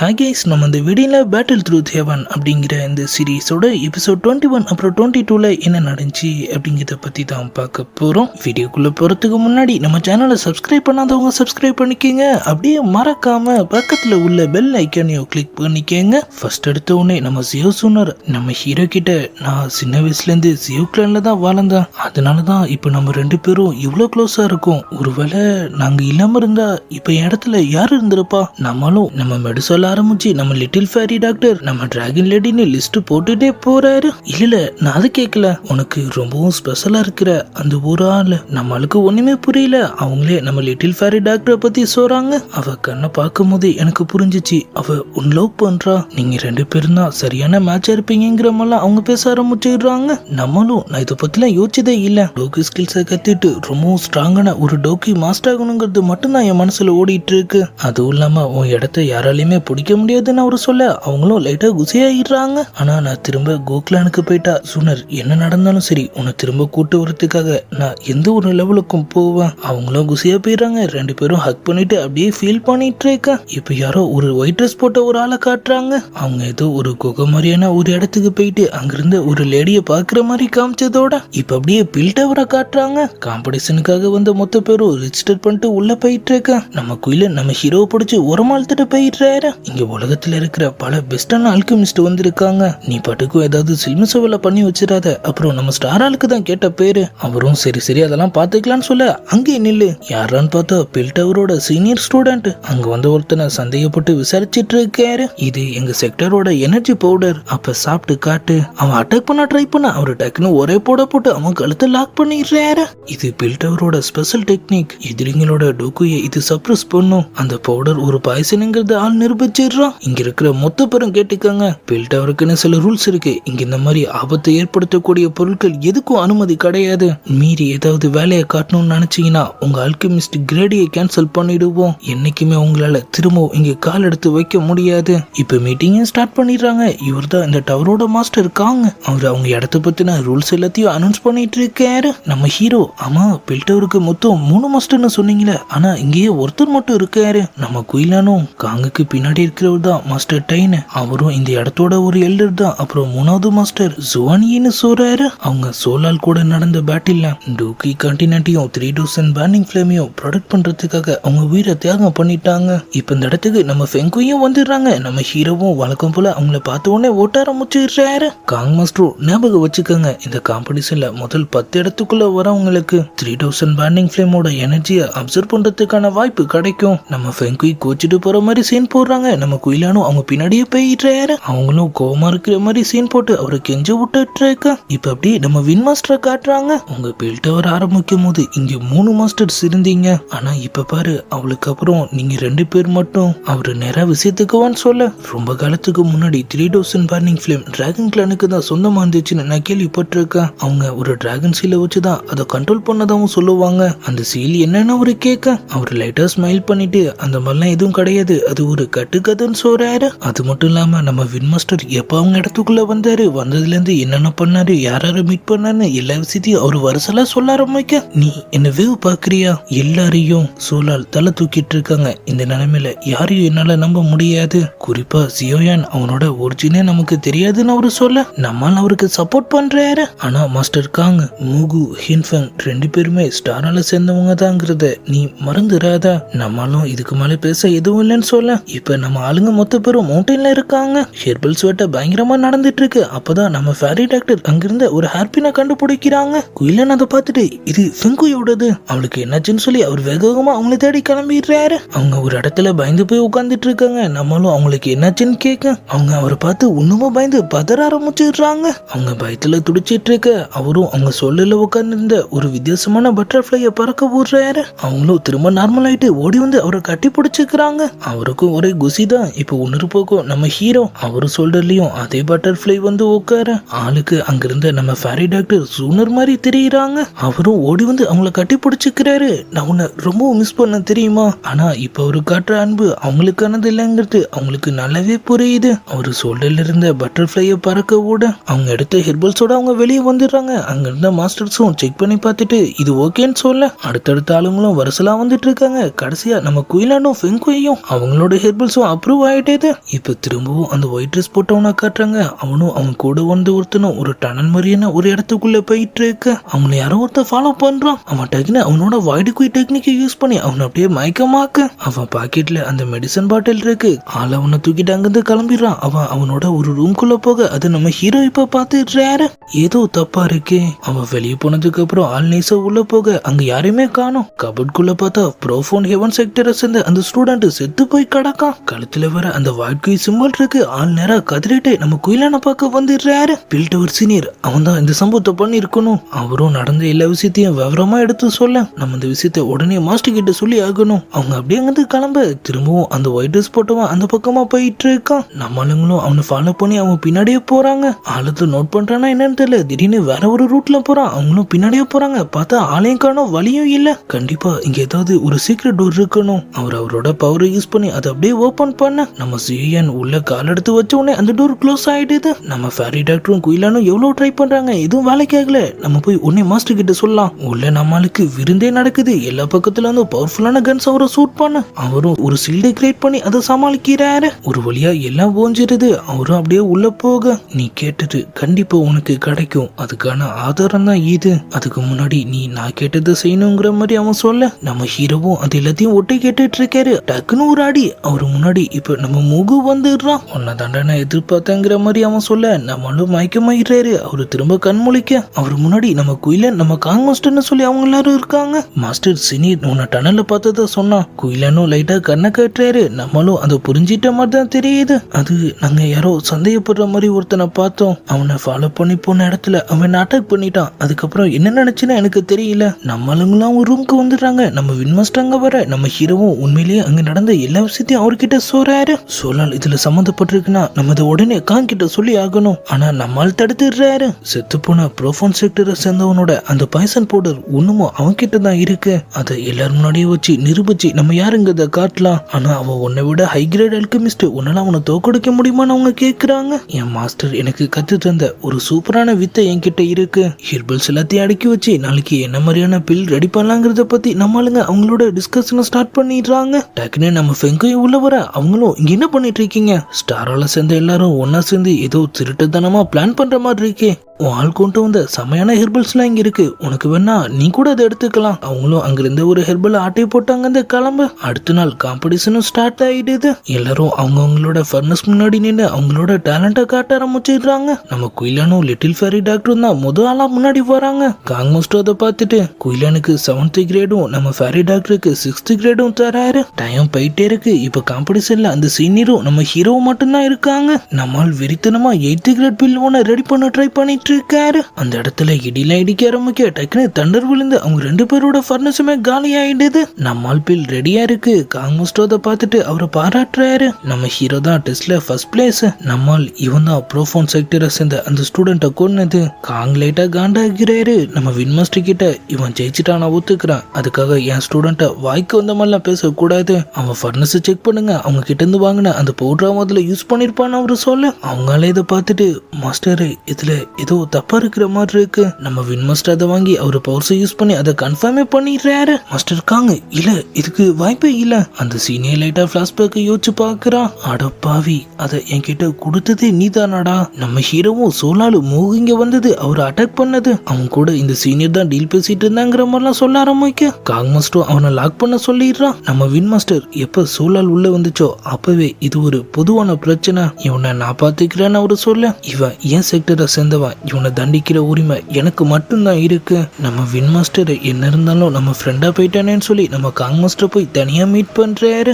Hi guys, நம்ம இந்த வீடியோல பேட்டில் த்ரூத் ஹெவன் அப்படிங்கிற இந்த சீரீஸோட எபிசோட் 21 அப்புறம் 22ல என்ன நடந்துச்சு அப்படிங்கிறத பற்றி தான் பார்க்க போகிறோம். வீடியோக்குள்ளே போகிறதுக்கு முன்னாடி நம்ம சேனலை சப்ஸ்கிரைப் பண்ணாதவங்க சப்ஸ்கிரைப் பண்ணிக்கோங்க. அப்படியே மறக்காம பக்கத்தில் உள்ள பெல் ஐக்கானையும் கிளிக் பண்ணிக்கோங்க. ஃபர்ஸ்ட் எடுத்த உடனே நம்ம ஜியோ சொன்னார், நம்ம ஹீரோ கிட்ட நான் சின்ன வயசுலேருந்து ஜியோ கிளான்ல தான் வாழ்ந்தேன், அதனால தான் இப்போ நம்ம ரெண்டு பேரும் இவ்வளோ க்ளோஸாக இருக்கோம். ஒருவேளை நாங்கள் இல்லாமல் இருந்தா இப்போ என் இடத்துல யார் இருந்திருப்பா? நம்மளும் நம்ம மெடிசல் ஆரம்பிச்சு நம்ம லிட்டில் ஃபேரி டாக்டர் நம்ம டிராகன் லேடின்னு லிஸ்ட் போட்டுட்டே போறாரு. இல்ல நான் அதை கேட்கல, உனக்கு ரொம்பவும் ஸ்பெஷலா இருக்கிற அந்த ஒரு ஆள் நம்மளுக்கு ஒண்ணுமே புரியல, அவங்களே நம்ம லிட்டில் ஃபேரி டாக்டரை பத்தி சொல்றாங்க. அவ கண்ணை பார்க்கும் போது எனக்கு புரிஞ்சிச்சு, அவ உன் லவ் பண்றா, நீங்க ரெண்டு பேரும் தான் சரியான மேட்சா இருப்பீங்கிற மாதிரிலாம் அவங்க பேச ஆரம்பிச்சிடுறாங்க. நம்மளும் நான் இதை பத்திலாம் யோசிச்சதே இல்ல, டோக்கி ஸ்கில்ஸை கத்துட்டு ரொம்பவும் ஸ்ட்ராங்கான ஒரு டோக்கி மாஸ்டர் ஆகணுங்கிறது மட்டும்தான் என் மனசுல ஓடிட்டு இருக்கு. அதுவும் இல்லாம உன் இடத்த யாராலையுமே பிடிக்க முடியாதுன்னு அவரு சொல்ல அவங்களும் லைட்டா குசியாயிடுறாங்க. ஆனா நான் திரும்ப கோக்லானுக்கு போயிட்டா சுனர் என்ன நடந்தாலும் சரி உன்னை திரும்ப கூட்டு வரதுக்காக நான் எந்த ஒரு லெவலுக்கும் போவேன். அவங்களும் குசியா போயிடுறாங்க. ரெண்டு பேரும் ஹக் பண்ணிட்டு அப்படியே ஃபீல் பண்ணிட்டு இருக்கேன். இப்ப யாரோ ஒரு ஒயிட் ட்ரெஸ் போட்ட ஒரு ஆளை காட்டுறாங்க. அவங்க ஏதோ ஒரு குகை மாதிரியான ஒரு இடத்துக்கு போயிட்டு அங்கிருந்து ஒரு லேடிய பாக்குற மாதிரி காமிச்சதோட இப்ப அப்படியே பில் டவரை காட்டுறாங்க. காம்படிஷனுக்காக வந்த மொத்த பேரும் ரிஜிஸ்டர் பண்ணிட்டு உள்ள போயிட்டு இருக்கேன். நம்ம குயில நம்ம ஹீரோ பிடிச்சி உரமாழ்த்துட்டு போயிடுறாரு. இங்க உலகத்துல இருக்கிற பல பெஸ்டான ஆல்கெமிஸ்ட் வந்திருக்காங்க, நீ பாட்டுக்கும் ஏதாவது சில்மசோவில பண்ணி வச்சிடாத. அப்புறம் நம்ம ஸ்டார் ஆளுக்கு தான் கேட்ட பேரு. அவரும் சரி சரி அதெல்லாம் பாத்துக்கலாம்னு சொல்ல அங்கே நில்லு. யாரான்னு பார்த்தா பில் டவரோட சீனியர் ஸ்டூடெண்ட். அங்க வந்து ஒருத்தனை சந்தேகப்பட்டு விசாரிச்சிட்டு இருக்காரு. இது எங்க செக்டரோட எனர்ஜி பவுடர், அப்ப சாப்பிட்டு காட்டு. அவன் அட்டாக் பண்ண ட்ரை பண்ண அவர் டக்குன்னு ஒரே போட்டு அவன் கழுத்தை லாக் பண்ணிடுறாரு. இது பில் டவரோட ஸ்பெஷல் டெக்னிக், எதிரிங்களோட டோக்குயை இது சப்ரஸ் பண்ணும். அந்த பவுடர் ஒரு பாய்சனுங்கிறது ஆள் நிரூபிச்சிடுறான். இங்க இருக்கிற மொத்த பேரும் கேட்டுக்காங்க, பில் டவருக்குன்னு சில ரூல்ஸ் இருக்கு. இங்க இந்த மாதிரி ஆபத்தை ஏற்படுத்தக்கூடிய பொருட்கள் எதுக்கும் அனுமதி கிடையாது. மீறி ஏதாவது வேலையை காட்டணும்னு நினைச்சீங்கன்னா உங்க ஆல்கெமிஸ்ட் கிரேடியை கேன்சல் பண்ணிடுவோம். என்னைக்குமே உங்களால திரும்பவும் இங்க கால் எடுத்து வைக்க முடியாது. இப்ப மீட்டிங்க ஸ்டார்ட் பண்ணிடுறாங்க. இவர் தான் இந்த டவரோட மாஸ்டர் இருக்காங்க. அவர் அவங்க இடத்த பத்தின ரூல்ஸ் எல்லாத்தையும் அனௌன்ஸ் பண்ணிட்டு இருக்காரு. நம்ம ஹீரோ, ஆமா பில் டவருக்கு மொத்தம் 3 மாஸ்டர்னு சொன்னீங்களே, ஆனா இங்கேயே ஒருத்தர் மட்டும் இருக்காரு. நம்ம குயிலானும் காங்குக்கு பின்னாடி இருக்கிறவர் தான் மாஸ்டர் டைன், அவரும் இந்த இடத்தோட ஒரு எல்டர் தான். அப்புறம் 3வது மாஸ்டர் ஜுவானின்னு சொல்றாரு. அவங்க சோலால் கூட நடந்த பேட்டில்ல டூக்கி கான்டினென்ட்டையும் 3000 பேர்னிங் ஃபிளேமையும் ப்ரொடெக்ட் பண்றதுக்காக அவங்க உயிரை தியாகம் பண்ணிட்டாங்க. இப்ப இந்த இடத்துக்கு நம்ம ஃபெங்குயும் வந்துடுறாங்க. நம்ம ஹீரோவும் வழக்கம் போல அவங்கள பார்த்த உடனே ஓட்ட ஆரம்பிச்சிடுறாரு. காங் மாஸ்டரும் ஞாபகம் வச்சுக்கோங்க, இந்த காம்படிஷன்ல முதல் 10 இடத்துக்குள்ள வரவங்களுக்கு 3000 பேர்னிங் ஃபிளேமோட எனர்ஜியை அப்சர்வ் பண்றதுக்கான வாய்ப்பு கிடைக்கும். நம்ம ஃபெங்குய் கோச்சிட்டு போற மாதிரி சீன் போடுறாங்க. நம்ம குயிலானும் அவங்க பின்னாடியே போயிடுறாரு. அவங்களும் கோவமா இருக்கிற மாதிரி சீன் போட்டு அவரை கெஞ்ச விட்டுட்டு இருக்க. இப்ப அப்படி நம்ம வின் மாஸ்டரை காட்டுறாங்க. உங்க பில் டவர் ஆரம்பிக்கும் போது இங்க 3 மாஸ்டர்ஸ் இருந்தீங்க, ஆனா இப்ப பாரு அவளுக்கு அப்புறம் நீங்க 2 பேர் மட்டும். அவரு நேரா விஷயத்துக்குவான்னு சொல்ல, ரொம்ப காலத்துக்கு முன்னாடி 3000 பர்னிங் ஃபிளேம் டிராகன் கிளானுக்கு தான் சொந்தமா இருந்துச்சுன்னு நான் கேள்விப்பட்டிருக்கேன். அவங்க ஒரு டிராகன் சீலை வச்சுதான் அதை கண்ட்ரோல் பண்ணதாவும் சொல்லுவாங்க. அந்த சீல் என்னன்னு அவரு கேட்க அவர் லைட்டா ஸ்மைல் பண்ணிட்டு அந்த மாதிரிலாம் எதுவும் கிடையாது, அது ஒரு கட்டுக்கதைன்னு சொல்றாரு. அது மட்டும் இல்லாம நம்ம வின் மாஸ்டர் எப்ப அவங்க இடத்துக்குள்ள வந்தாரு, வந்ததுல இருந்து என்னென்ன பண்ணாரு, யாராரு மீட் பண்ணாரு எல்லா விஷயத்தையும் அவர் வருஷலா சொல்ல ஆரம்பிக்க, நீ என்ன வேவ் பாக்குறியா? எல்லாரையும் சோலால் தலை தூக்கிட்டு இருக்காங்க. இந்த நிலைமையில யாரையும் என்னால நம்ப முடியாது. குறிப்பா ஜியோயான் அவனோட ஒரிஜினே நமக்கு தெரியாதுன்னு அவரு சொல்ல நம்மால் அவருக்கு சப்போர்ட் பண்றாரு. ஆனா மாஸ்டர் காங், மூகு, ஹின்ஃபங் 2 பேருமே ஸ்டாரால சேர்ந்தவங்க தாங்கிறத நீ மறந்துடாத. நம்மளும் இதுக்கு மேல பேச எதுவும் இல்லைன்னு சொல்ல இப்ப நம்ம ஆளுங்க மொத்த பேரும் மவுண்டன்ல இருக்காங்க. ஹெர்பல் ஸ்வெட்ட பயங்கரமா நடந்துட்டு இருக்கு. அப்பதான் நம்ம ஃபேரி டாக்டர் அங்கிருந்த ஒரு ஹார்பினை கண்டுபிடிக்கிறாங்க. குயிலன் அதை பார்த்துட்டு இது ஃபெங்குயோடது, அவளுக்கு என்னாச்சுன்னு சொல்லி அவர் வேகமா அவங்களை தேடி கிளம்பிடுறாரு. அவங்க ஒரு இடத்துல பயந்து போய் உட்கார்ந்துட்டு இருக்காங்க. நம்மளும் அவங்களுக்கு என்னாச்சுன்னு கேட்க அவங்க அவரை பார்த்து இன்னுமும் பயந்து பதற ஆரம்பிச்சிடுறாங்க. அவங்க பயத்துல துடிச்சிட்டு இருக்க அவரும் அவங்க சொல்லல உட்கார்ந்து இருந்த ஒரு வித்தியாசமான பட்டர்ஃபிளைய பறக்க விடுறாரு. அவங்களும் திரும்ப நார்மல் ஆயிட்டு ஓடி வந்து அவரை கட்டி பிடிச்சிக்கிறாங்க. அவருக்கும் ஒரே குசி தான். இப்ப உணர்வு போக்கும் நம்ம ஹீரோ அவரு ஷோல்டர்லயும் அதே பட்டர்ஃபிளை வந்து உட்கார ஆளுக்கு அங்கிருந்த நம்ம ஃபேரி டாக்டர் சூனர் மாதிரி தெரியுறாங்க. அவரும் ஓடி வந்து அவங்கள கட்டி பிடிச்சிக்கிறாரு. நான் உன்னை ரொம்ப மிஸ் பண்ண தெரியுமா, ஆனா இப்ப அவரு காட்டுற அன்பு அவங்களுக்கானது இல்லைங்கிறது அவங்களுக்கு நல்லாவே புரியுது. அவரு ஷோல்டர்ல இருந்த பட்டர்ஃபிளைய பறக்க ஓட அவங்க எடுத்த ஹெர்பல்ஸோட அவங்க வெளியே வந்துடுறாங்க. அங்க இருந்த மாஸ்டர்ஸும் செக் பண்ணி பார்த்துட்டு இது ஓகேன்னு சொல்ல அடுத்தடுத்த ஆளுங்களும் வருஷலா வந்துட்டு இருக்காங்க. கடைசியா நம்ம குயிலானும் ஃபெங்குயையும் அவங்களோட ஹெர்பல்ஸோட கேஸும் அப்ரூவ் ஆயிட்டது. இப்ப திரும்பவும் அந்த ஒயிட் ட்ரெஸ் போட்டவனை காட்டுறாங்க. அவனும் அவன் கூட வந்து ஒருத்தனும் ஒரு டனல் மாதிரியான ஒரு இடத்துக்குள்ள போயிட்டு இருக்கு. அவங்கள யாரோ ஒருத்தர் ஃபாலோ பண்றான். அவன் டக்குன்னு அவனோட வைடு குயிக் டெக்னிக்கை யூஸ் பண்ணி அவனை அப்படியே மயக்கமாக்க அவன் பாக்கெட்ல அந்த மெடிசன் பாட்டில் இருக்கு. ஆள் அவனை தூக்கிட்டு அங்கிருந்து கிளம்பிடுறான். அவனோட ஒரு ரூம்குள்ள போக அது நம்ம ஹீரோ இப்ப பாத்துடுறாரு. ஏதோ தப்பா இருக்கு. அவன் வெளியே போனதுக்கு அப்புறம் ஆள் நேசா உள்ள போக அங்க யாரையுமே காணோம். கபட்குள்ள பார்த்தா ப்ரோஃபோன் ஹெவன் செக்டரை சேர்ந்த அந்த ஸ்டூடெண்ட் செத்து போய் கிடக்கான். கழுத்துல வர அந்த வாழ்க்கை சிம்பிள் இருக்கு. ஆள் நேரா கதிரிட்டு நம்ம குயிலான பார்க்க வந்துடுறாரு. பில்டவர் சீனியர் அவன் தான் இந்த சம்பவத்தை பண்ணி இருக்கணும். அவரும் நடந்த எல்லா விஷயத்தையும் விவரமா எடுத்து சொல்ல நம்ம இந்த விஷயத்த உடனே மாஸ்டர் கிட்ட சொல்லி ஆகணும். அவங்க அப்படியே அங்கிருந்து கிளம்ப திரும்பவும் அந்த ஒயிட் ட்ரெஸ் போட்டவன் அந்த பக்கமா போயிட்டு இருக்கான். நம்மளுங்களும் அவனை ஃபாலோ பண்ணி அவன் பின்னாடியே போறாங்க. ஆளத்தை நோட் பண்றானா என்னன்னு தெரியல. திடீர்னு வேற ஒரு ரூட்ல போறான். அவங்களும் பின்னாடியே போறாங்க. பார்த்தா ஆளையும் காணும், வழியும் இல்ல. கண்டிப்பா இங்க ஏதாவது ஒரு சீக்ரெட் டோர் இருக்கணும். அவரோட பவரை யூஸ் பண்ணி அதை அப்படியே ஓபன் பண்ண நம்ம சிஎன் உள்ள கால் எடுத்து வச்ச உடனே அந்த டோர் க்ளோஸ் ஆயிடுது. நம்ம ஃபேரி டாக்டரும் குயிலானும் எவ்வளவு ட்ரை பண்றாங்க, எதுவும் வேலைக்கு ஆகல. நம்ம போய் உடனே மாஸ்டர் கிட்ட சொல்லலாம். உள்ள நம்மளுக்கு விருந்தே நடக்குது. எல்லா பக்கத்துல வந்து பவர்ஃபுல்லான கன்ஸ் அவரை சூட் பண்ண அவரும் ஒரு சில்டை கிரியேட் பண்ணி அதை சமாளிக்கிறாரு. ஒரு வழியா எல்லாம் ஓஞ்சிருது. அவரும் அப்படியே உள்ள போக நீ கேட்டது கண்டிப்பா உனக்கு கிடைக்கும். அதுக்கான ஆதாரம் தான் இது. அதுக்கு முன்னாடி நீ நான் கேட்டதை செய்யணுங்கிற மாதிரி அவன் சொல்ல நம்ம ஹீரோவும் அது எல்லாத்தையும் ஒட்டி கேட்டுட்டு இருக்காரு. டக்குன்னு ஒரு அடி அவரு முன்னாடி. இப்ப நம்ம முகு வந்துடுறான். உன்னை தாண்டா நான் எதிர்பார்த்தேங்கிற மாதிரி அவன் சொல்ல நம்மளும் மயக்கமாயிடுறாரு. அவரு திரும்ப கண் முழிக்க அவரு முன்னாடி நம்ம குயிலன் நம்ம காங் மாஸ்டர்னு சொல்லி அவங்க எல்லாரும் இருக்காங்க. மாஸ்டர் சினியர் உன்னை டனல்ல பார்த்தத சொன்னா. குயிலனும் லைட்டா கண்ணை கட்டுறாரு. நம்மளும் அதை புரிஞ்சிட்ட மாதிரி தான் தெரியுது. அது நாங்க யாரோ சந்தேகப்படுற மாதிரி ஒருத்தனை பார்த்தோம். அவனை ஃபாலோ பண்ணி போன இடத்துல அவன் அட்டாக் பண்ணிட்டான். அதுக்கப்புறம் என்ன நினைச்சுன்னா எனக்கு தெரியல. நம்மளுங்களாம் ஒரு ரூம்க்கு வந்துடுறாங்க. நம்ம வின்மாஸ்டர் அங்க வர நம்ம ஹீரோவும் உண்மையிலேயே அங்க நடந்த எல்லா விஷயத்தையும் அவர்கிட்ட சொல்றாரு. சொல்லால் இதுல சம்மந்தப்பட்டிருக்குன்னா நம்ம இதை உடனே காங் கிட்ட சொல்லி ஆகணும். ஆனா நம்மால் தடுத்துடுறாரு. செத்து போன ப்ரோஃபோன் செக்டரை சேர்ந்தவனோட அந்த பாய்சன் பவுடர் ஒண்ணுமோ அவன் கிட்ட தான் இருக்கு. அதை எல்லாரும் முன்னாடியே வச்சு நிரூபிச்சு நம்ம யாருங்கிறத காட்டலாம். ஆனா அவன் உன்னை விட ஹை கிரேட் அல்கெமிஸ்ட். உன்னால அவனை தோக்கடிக்க முடியுமான்னு அவங்க கேக்குறாங்க. என் மாஸ்டர் எனக்கு கத்து தந்த ஒரு சூப்பரான வித்தை என்கிட்ட இருக்கு. ஹெர்பல்ஸ் எல்லாத்தையும் அடுக்கி வச்சு நாளைக்கு என்ன மாதிரியான பில் ரெடி பண்ணலாங்கிறத பத்தி நம்மளுங்க அவங்களோட டிஸ்கஷனை ஸ்டார்ட் பண்ணிடுறாங்க. டக்குன்னு நம்ம ஃபெங்கையும் உள்ள வர அவங்களும் இங்க என்ன பண்ணிட்டு இருக்கீங்க? ஸ்டாரால சேர்ந்த எல்லாரும் ஒன்னா சேர்ந்து ஏதோ திருட்டுத்தனமா பிளான் பண்ற மாதிரி இருக்கே. உன் ஆள் கொண்டு வந்த செமையான ஹெர்பல்ஸ்லாம் இங்க இருக்கு. உனக்கு வேணா நீ கூட அதை எடுத்துக்கலாம். அவங்களும் அங்கிருந்த ஒரு ஹெர்பல் ஆட்டையை போட்டாங்க. அந்த கிளம்ப அடுத்த நாள் காம்படிஷனும் ஸ்டார்ட் ஆயிடுது. எல்லாரும் அவங்களோட ஃபர்னஸ் முன்னாடி நின்று அவங்களோட டேலண்ட்டை காட்ட ஆரம்பிச்சிடுறாங்க. நம்ம குயிலானும் லிட்டில் ஃபேரி டாக்டரும் தான் முதல் ஆளா முன்னாடி வராங்க. காங் மாஸ்டர் அதை பார்த்துட்டு குயிலானுக்கு 7th கிரேடும் நம்ம ஃபேரி டாக்டருக்கு 6th கிரேடும் தராரு. டைம் போயிட்டே இருக்கு. இப்ப காம்படிஷன்ல அந்த சீனியரும் நம்ம ஹீரோவும் மட்டும்தான் இருக்காங்க. நம்மால் வெறித்தனமா 8th கிரேட் பில் ஒன்று ரெடி பண்ண ட்ரை பண்ணிட்டு இருக்காரு. அந்த இடத்துல இடிலாம் இடிக்க ஆரம்பிக்க டக்குன்னு தண்டர் விழுந்து அவங்க 2 பேரோட ஃபர்னஸுமே காலி ஆயிடுது. நம்மால் பில் ரெடியா இருக்கு. காங் மாஸ்டர் அதை பார்த்துட்டு அவரை பாராட்டுறாரு. நம்ம ஹீரோ தான் டெஸ்ட்ல ஃபர்ஸ்ட் பிளேஸ். நம்மால் இவன் தான் ப்ரோஃபோன் செக்டரை சேர்ந்த அந்த ஸ்டூடெண்ட்டை கொன்னது. காங் லைட்டா காண்டாகிறாரு. நம்ம வின்மாஸ்டர் கிட்ட இவன் ஜெயிச்சுட்டா நான் ஒத்துக்கிறேன். அதுக்காக என் ஸ்டூடெண்ட்டை வாய்க்கு வந்த மாதிரிலாம் பேசக்கூடாது. அவன் ஃபர்னஸ் செக் பண்ணுங்க. அவங்க கிட்ட இருந்து வாங்கின அந்த பவுடர் அதுல யூஸ் பண்ணிருப்பான்னு அவரு சொல்ல அவங்களே இதை பார்த்துட்டு மாஸ்டர் இதுல ஏதோ தப்பா இருக்கிற மாதிரி இருக்கு. நம்ம வின்மாஸ்டர் அதை வாங்கி அவரு பவர்ஸை யூஸ் பண்ணி அதை கன்ஃபார்மே பண்ணிடுறாரு. மாஸ்டர் காங் இல்ல இதுக்கு வாய்ப்பே இல்ல. அந்த சீனியர் லைட்டா பிளாஷ்பேக்கை யோசிச்சு பாக்குறான். அடப்பாவி அதை என்கிட்ட கொடுத்ததே நீதானாடா. நம்ம ஹீரோவும் சோலாலு மூகிங்க வந்தது அவர் அட்டாக் பண்ணது. அவன் கூட இந்த சீனியர் தான் டீல் பேசிட்டு இருந்தாங்கிற மாதிரிலாம் சொல்ல ஆரம்பிக்க காங் மாஸ்டர் அவனை லாக் பண்ண சொல்லிடுறான். நம்ம வின் மாஸ்டர் எப்ப சோலால் உள்ள வந்துச்சோ அப்பவே இது ஒரு பொதுவான பிரச்சனை. இவனை நான் பாத்துக்கிறேன்னு அவரு சொல்ல இவன் ஏன் செக்டரை சேர்ந்தவன். இவனை தண்டிக்கிற உரிமை எனக்கு மட்டும்தான் இருக்கு. நம்ம வின் மாஸ்டர் என்ன இருந்தாலும் நம்ம ஃப்ரெண்டா போயிட்டானேன்னு சொல்லி நம்ம காங் மாஸ்டர் போய் தனியா மீட் பண்றாரு.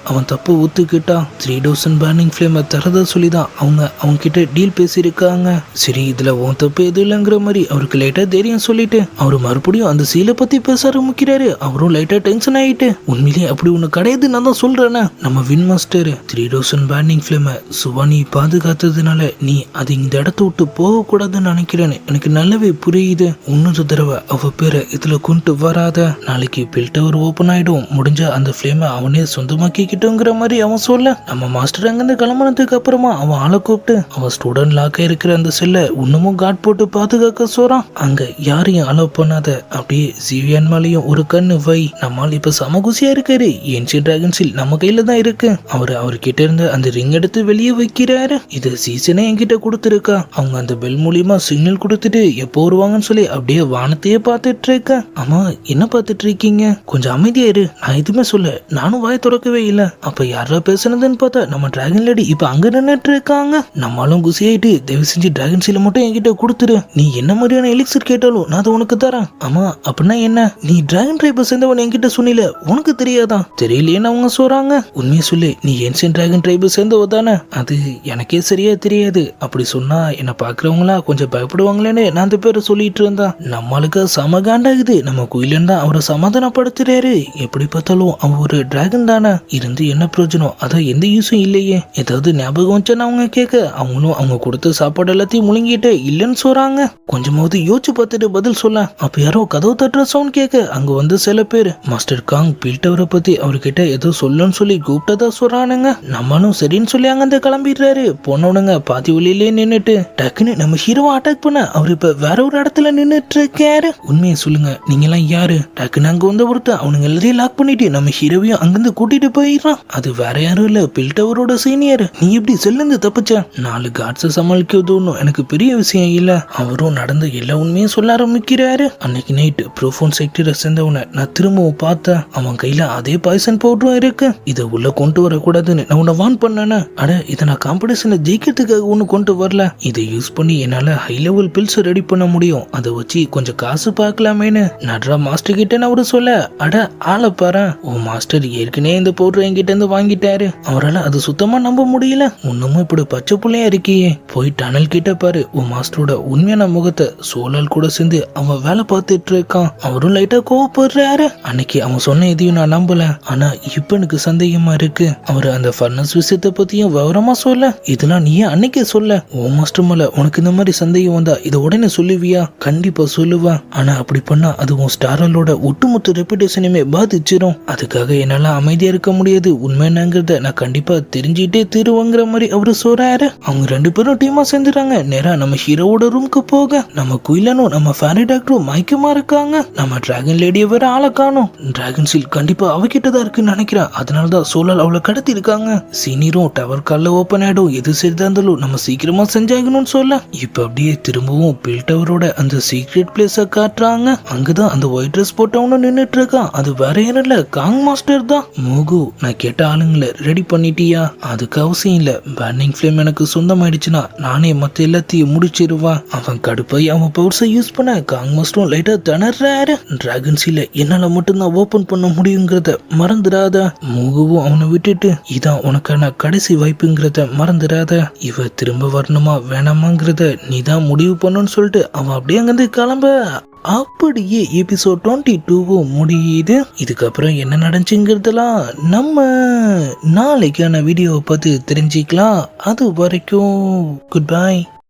அவன் தப்பு ஒத்துக்கிட்டா 3000 பர்னிங் ஃபிளேமை தரதா சொல்லிதான் அவங்க கிட்ட டீல் பேசியிருக்காங்க. சரி இதுல உன் தப்பு எதுவும் இல்லைங்கிற மாதிரி அவருக்கு லைட்டா தைரியம் சொல்லிட்டு அவரு மறுபடியும் அந்த சீலை பத்தி பேச ஆரம்பிக்கிறாரு. அவரும் லைட்டா டென்ஷன் ஆயிட்டு உண்மையிலேயே அப்படி உனக்கு கிடையாது நான் தான் சொல்றேன்னு. நம்ம வின் மாஸ்டர் 3000 பர்னிங் ஃபிளேமை சுவானி பாதுகாத்ததுனால நீ அது இந்த இடத்த விட்டு போக கூடாது கூடாதுன்னு நினைக்கிறேன்னு எனக்கு நல்லாவே புரியுது. இன்னொரு தடவை அவ பேரை இதுல கொண்டு வராத. நாளைக்கு பில் டவர் ஓபன் ஆயிடும். முடிஞ்ச அந்த ஃபிளேமை அவனே சொந்தமாக்கிக்கிட்டோங்கிற மாதிரி அவன் சொல்ல, நம்ம மாஸ்டர் அங்கிருந்து கிளம்புனதுக்கு அப்புறமா அவன் ஆளை கூப்பிட்டு அவன் ஸ்டூடெண்ட் லாக்க இருக்கிற அந்த செல்ல இன்னமும் காட் போட்டு பாதுகாக்க சொல்றான். அங்க யாரையும் அலோவ் பண்ணாத. அப்படியே ஜிவியன் மேலேயும் ஒரு கண்ணு வை. நம்மால் இப்ப சமகுசியா இருக்காரு. ஏன்ஷியன்ட் டிராகன் சீல் நம்ம கையில தான் இருக்கு. அவர்கிட்ட இருந்து அந்த ரிங் எடுத்து வெளியே வைக்கிறாரு. இது சீசனே என்கிட்ட கொடுத்துருக்கா. அவங்க அந்த பெல் மூலியமா சிக்னல் கொடுத்துட்டு எப்போ வருவாங்கன்னு சொல்லி அப்படியே வானத்தையே பார்த்துட்டு இருக்க. ஆமா, என்ன பார்த்துட்டு இருக்கீங்க? கொஞ்சம் அமைதியா இரு. நான் எதுவுமே சொல்ல. நானும் வாய திறக்கவே இல்லை. அப்ப யாரா பேசுனதுன்னு பார்த்தா நம்ம டிராகன் லேடி இப்ப அங்க நின்னுட்டு இருக்காங்க. நம்மளும் குசி ஆயிட்டு தயவு செஞ்சு டிராகன் சீலை மட்டும் என்கிட்ட கொடுத்துரு. நீ என்ன மாதிரியான எலிக்சர் கேட்டாலும் நான் அதை உனக்கு தரேன். ஆமா, அப்படின்னா என்ன? நீ டிராகன் ட்ரைபை சேர்ந்தவன் என்கிட்ட சொன்னில, உனக்கு தெரியாதான்? தெரியலையேன்னு அவங்க சொல்றாங்க. உண்மையை சொல்லு, நீ ஏன்ஷியன்ட் டிராகன் ட்ரைபை சேர்ந்தவ தானே? அது எனக்கே சரியா தெரியாது. அப்படி சொன்னா என்ன பாக்குறவங்களா கொஞ்சம் பயப்படுவாங்களேன்னு நான் அந்த பேரை சொல்லிட்டு இருந்தான். நம்மளுக்கு செம காண்டாகுது. நம்ம குயிலன் தான் அவரை சமாதானப்படுத்துறாரு. எப்படி பார்த்தாலும் அவன் ஒரு டிராகன் தானே, இருந்து என்ன பிரயோஜனம்? அதான் எந்த யூஸும் இல்லையே. ஏதாவது ஞாபகம் வச்சான்னு அவங்க கேட்க, அவங்களும் அவங்க கொடுத்த சாப்பாடு எல்லாத்தையும் முழுங்கிட்டு இல்லைன்னு சொல்றாங்க. கொஞ்சமாவது யோசிச்சு பார்த்துட்டு பதில் சொல்ல. அப்ப யாரோ கதவு தட்டுற சவுண்ட் கேட்க அங்க வந்து சில பேர் மாஸ்டர் காங் பில் டவரை பத்தி அவர்கிட்ட ஏதோ சொல்லுன்னு சொல்லி கூப்பிட்டதா சொல்றானுங்க. நம்மளும் சரின்னு சொல்லி அங்க இருந்து கிளம்பிடுறாரு. போனவனுங்க பாதி வழியிலே நின்னுட்டு டக்குன்னு நம்ம ஹீரோவை அட்டாக் பண்ண அவர் இப்ப வேற ஒரு இடத்துல நின்னுட்டு இருக்காரு. உண்மையை சொல்லுங்க, நீங்க எல்லாம் யாரு? டக்குன்னு அங்க வந்து ஒருத்தர் அவனுங்க எல்லாரையும் லாக் பண்ணிட்டு நம்ம ஹீரோவையும் அங்கிருந்து கூட்டிட்டு போயிடுறான். அது வேற யாரும் இல்ல, பில் டவரோட சீனியர். நீ எப்படி செல்லுந்து தப்பிச்ச? 4 காட்ஸை சமாளிக்கிறது ஒன்றும் எனக்கு பெரிய விஷயம் இல்ல. அவரும் நடந்த எல்லா உண்மையும் சொல்ல ஆரம்பிக்கிறாரு. அன்னைக்கு நைட் ப்ரோஃபோன் செக்டரை சேர்ந்தவனை நான் திரும்பவும் பார்த்தேன். அவன் கையில அதே பாய்சன் பவுடரும் இருக்கு. இதை உள்ள கொண்டு வரக்கூடாதுன்னு நான் உன்னை வான் பண்ணேன்னு. அட, இதை நான் காம்படிஷன்ல ஜெயிக்கிறதுக்காக ஒண்ணு கொண்டு வரல. இதை யூஸ் பண்ணி என்னால ஹை லெவல் பில்ஸ் ரெடி பண்ண முடியும். அதை வச்சு கொஞ்சம் காசு பார்க்கலாமேன்னு நட்ரா மாஸ்டர் கிட்ட அவரு சொல்ல, அட ஆளை பாரு, உன் மாஸ்டர் ஏற்கனவே இந்த பவுடர் என்கிட்ட இருந்து வாங்கிட்டாரு. அவரால் அது சுத்தமா நம்ப முடியல. இன்னமும் இப்படி பச்சை புள்ளையா இருக்கியே. போய் டனல் கிட்ட பாரு. உன் மாஸ்டரோட உண்மையான முகத்தை சோலால் கூட சேர்ந்து அவன் வேலை பார்த்துட்டு இருக்கான். அவரும் லைட்டா கோவப்படுறாரு. அன்னைக்கு அவன் சொன்ன எதையும் நான் நம்பல. ஆனா இப்ப எனக்கு சந்தேகமா இருக்கு. அவர் அந்த ஃபர்னஸ் விஷயத்தை பத்தியும் விவரமா சொல்ல. இதெல்லாம் நீ அன்னைக்கே சொல்ல. உன் மாஸ்டர் மேல உனக்கு இந்த மாதிரி சந்தேகம் வந்தா இதை உடனே சொல்லுவியா? கண்டிப்பா சொல்லுவா. ஆனா அப்படி பண்ணா அது உன் ஸ்டாரலோட ஒட்டுமொத்த ரெப்புடேஷனுமே பாதிச்சிடும். அதுக்காக என்னால அமைதியா இருக்க முடியாது. உண்மை என்னங்கிறத நான் கண்டிப்பா தெரிஞ்சுட்டே திருவங்கிற மாதிரி அவரு சொல்றாரு. அவங்க 2 பேரும் டீமா சேர்ந்துறாங்க. நேரா நம்ம ஹீரோவோட ரூமுக்கு போக நம்ம குயிலனும் நம்ம ஃபேரி டாக்டரும் மயக்கமா இருக்காங்க. நம்ம டிராகன் லேடியை வேற ஆளை காணும். டிராகன் சீல் கண்டிப்பா அவகிட்டதான் இருக்குன்னு நினைக்கிறேன். அதனாலதான் சோலால் அவளை கடத்தி இருக்காங்க. சீனியரும் டவர் கால்ல ஓபன் ஆயிடும். எது சரிதா இருந்தாலும் நம்ம சீக்கிரமா செஞ்சாகணும்னு சொல்ல, இப்ப அப்படியே திரும்பவும் பில் டவரோட அந்த சீக்ரெட் பிளேஸ காட்டுறாங்க. அங்கதான் அந்த ஒயிட் ட்ரெஸ் போட்டவனும் நின்னுட்டு இருக்கான். அது வேற யாரும் இல்ல, காங் மாஸ்டர் தான். மூகு, நான் கேட்ட ஆளுங்களை ரெடி பண்ணிட்டியா? அதுக்கு அவசியம் இல்ல. பர்னிங் ஃபிளேம் எனக்கு சொந்தமாயிடுச்சுன்னா நானே மத்த எல்லாத்தையும் முடிச்சிருவான். அவன் கடுப்பாய் அவன் பவர்ஸை யூஸ் பண்ண காங் மாஸ்டரும் லைட்டா திணறாரு. டிராகன் சீலை என்னால மட்டும்தான் ஓபன் பண்ண முடியுங்கிறத மறந்துடாத. மூகுவும் அவனை விட்டுட்டு இதான் உனக்கான கடைசி வாய்ப்புங்கிறத மறந்துடாத. இவ திரும்ப வரணுமா வேணாமாங்கிறத நீதான் முடிவு பண்ணுன்னு சொல்லிட்டு அவன் அப்படியே அங்கிருந்து கிளம்ப. அப்படியே எபிசோட் 22 முடியுது. இதுக்கப்புறம் என்ன நடந்துச்சுங்கிறதெல்லாம் நம்ம நாளைக்கான வீடியோவை பார்த்து தெரிஞ்சுக்கலாம். அது வரைக்கும் குட் பை.